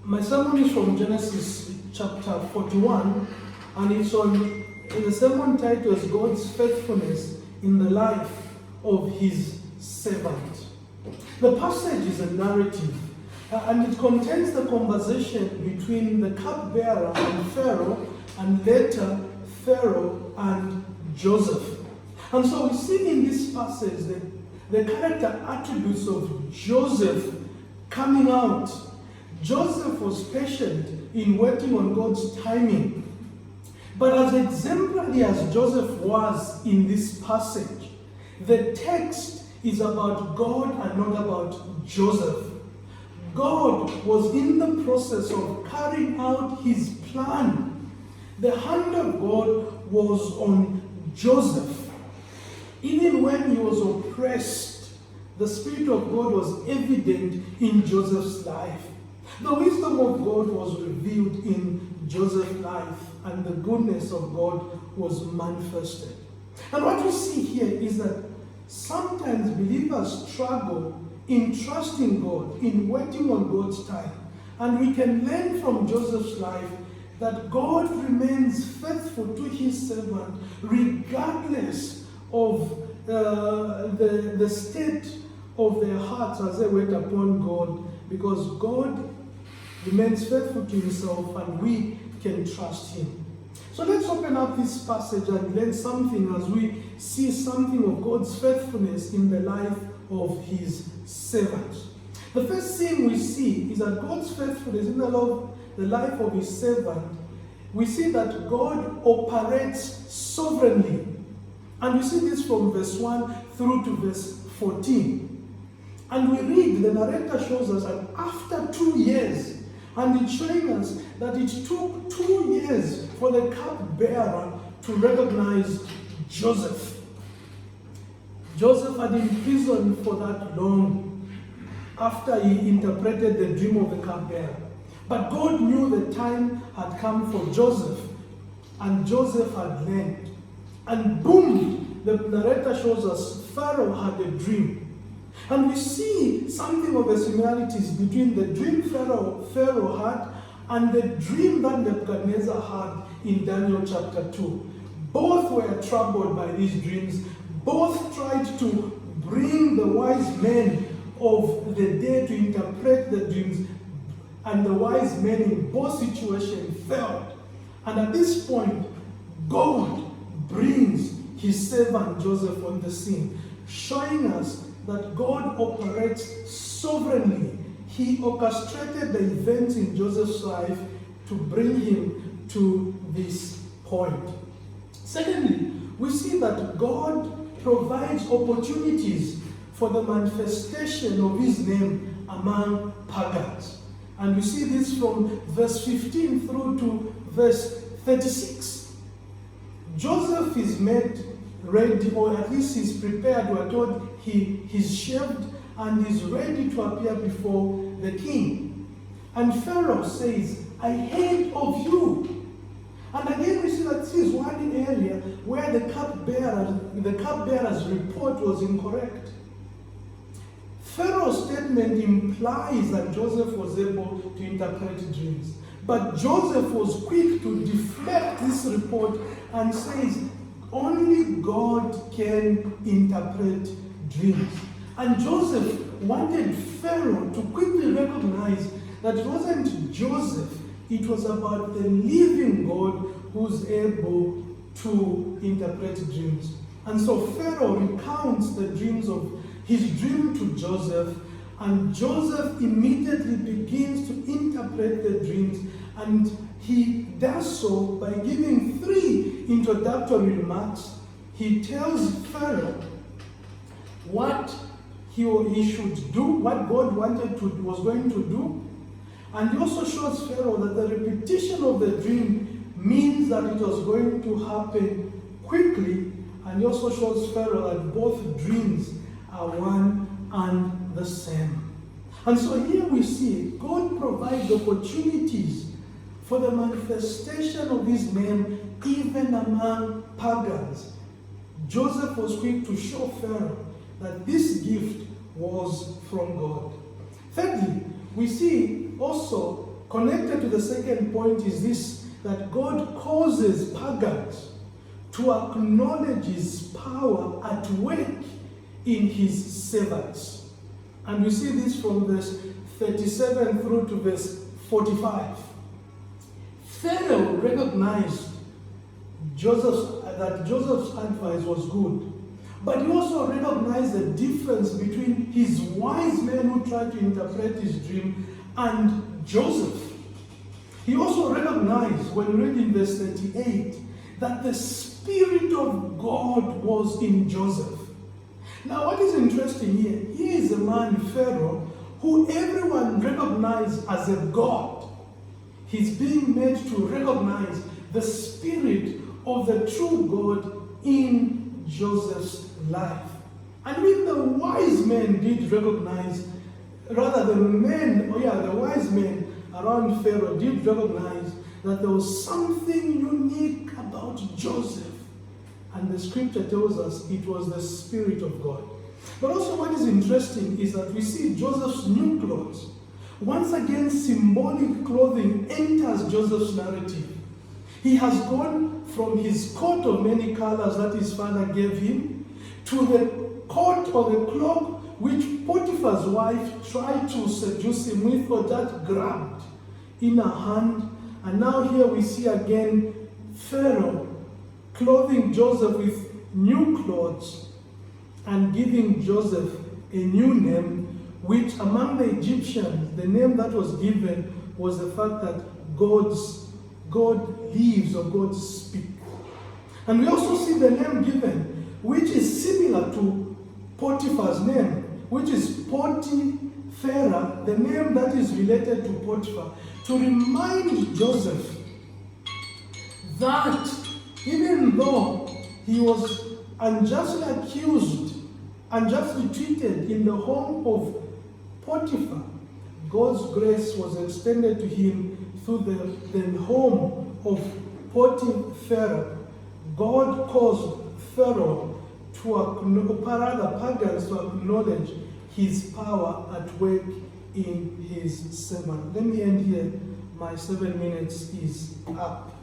My sermon is from Genesis chapter 41, and it's the sermon title is God's faithfulness in the life of his servant. The passage is a narrative, and it contains the conversation between the cupbearer and Pharaoh, and later Pharaoh and Joseph. And so we see in this passage the character attributes of Joseph coming out. Joseph was patient in waiting on God's timing. But as exemplary as Joseph was in this passage, the text is about God and not about Joseph. God was in the process of carrying out his plan. The hand of God was on Joseph. Even when he was oppressed, the Spirit of God was evident in Joseph's life. The wisdom of God was revealed in Joseph's life, and the goodness of God was manifested. And what we see here is that sometimes believers struggle in trusting God, in waiting on God's time. And we can learn from Joseph's life that God remains faithful to his servant regardless of the state of their hearts as they wait upon God, because God remains faithful to himself and we can trust him. So let's open up this passage and learn something as we see something of God's faithfulness in the life of his servants. The first thing we see is that God's faithfulness in the life of his servant. We see that God operates sovereignly. And we see this from verse 1 through to verse 14. And we read, the narrator shows us that after 2 years, and it's showing us that it took 2 years for the cupbearer to recognize Joseph. Joseph had been in prison for that long after he interpreted the dream of the cupbearer. But God knew the time had come for Joseph, and Joseph had learned. And boom, the narrator shows us Pharaoh had a dream. And we see something of the similarities between the dream Pharaoh had and the dream that Nebuchadnezzar had in Daniel chapter 2. Both were troubled by these dreams. Both tried to bring the wise men of the day to interpret the dreams, and the wise men in both situations failed. And at this point, God brings his servant Joseph on the scene, showing us that God operates sovereignly. He orchestrated the events in Joseph's life to bring him to this point. Secondly, we see that God provides opportunities for the manifestation of his name among pagans. And we see this from verse 15 through to verse 36. Joseph is made ready, or at least he's prepared. We're told he's shaved and is ready to appear before the king. And Pharaoh says, I heard of you. And again we see that this is one area where the cupbearer's report was incorrect. Pharaoh's statement implies that Joseph was able to interpret dreams. But Joseph was quick to deflect this report and says, only God can interpret dreams. And Joseph wanted Pharaoh to quickly recognize that it wasn't Joseph, it was about the living God who's able to interpret dreams. And so Pharaoh recounts the dreams of his dream to Joseph, and Joseph immediately begins to interpret the dreams, and he does so by giving 3 introductory remarks. He tells Pharaoh what he should do, what God was going to do, and he also shows Pharaoh that the repetition of the dream means that it was going to happen quickly, and he also shows Pharaoh that both dreams are one and the same. And so here we see God provides opportunities for the manifestation of his name even among pagans. Joseph was quick to show Pharaoh that this gift was from God. Thirdly, we see also Connected to the second point is this, that God causes pagans to acknowledge his power at work in his servants. And we see this from verse 37 through to verse 45. Pharaoh recognized that Joseph's advice was good, but he also recognized the difference between his wise men who tried to interpret his dream and Joseph. He also recognized, when we read in verse 38, that the Spirit of God was in Joseph. Now, what is interesting here, he is a man, Pharaoh, who everyone recognized as a god. He's being made to recognize the Spirit of the true God in Joseph's life. And when the wise men did recognize, rather the wise men around Pharaoh did recognize that there was something unique about Joseph. And the scripture tells us it was the Spirit of God. But also what is interesting is that we see Joseph's new clothes. Once again, symbolic clothing enters Joseph's narrative. He has gone from his coat of many colors that his father gave him to the coat or the cloak which Potiphar's wife tried to seduce him with or that grabbed in her hand. And now here we see again Pharaoh clothing Joseph with new clothes and giving Joseph a new name, which among the Egyptians, the name that was given was the fact that God lives or God speaks. And we also see the name given, which is similar to Potiphar's name, which is Potiphera, the name that is related to Potiphar, to remind Joseph that even though he was unjustly accused, unjustly treated in the home of Potiphar, God's grace was extended to him through the home of Potiphar. God caused Pharaoh pagans to acknowledge his power at work in his servant. Let me end here. My 7 minutes is up.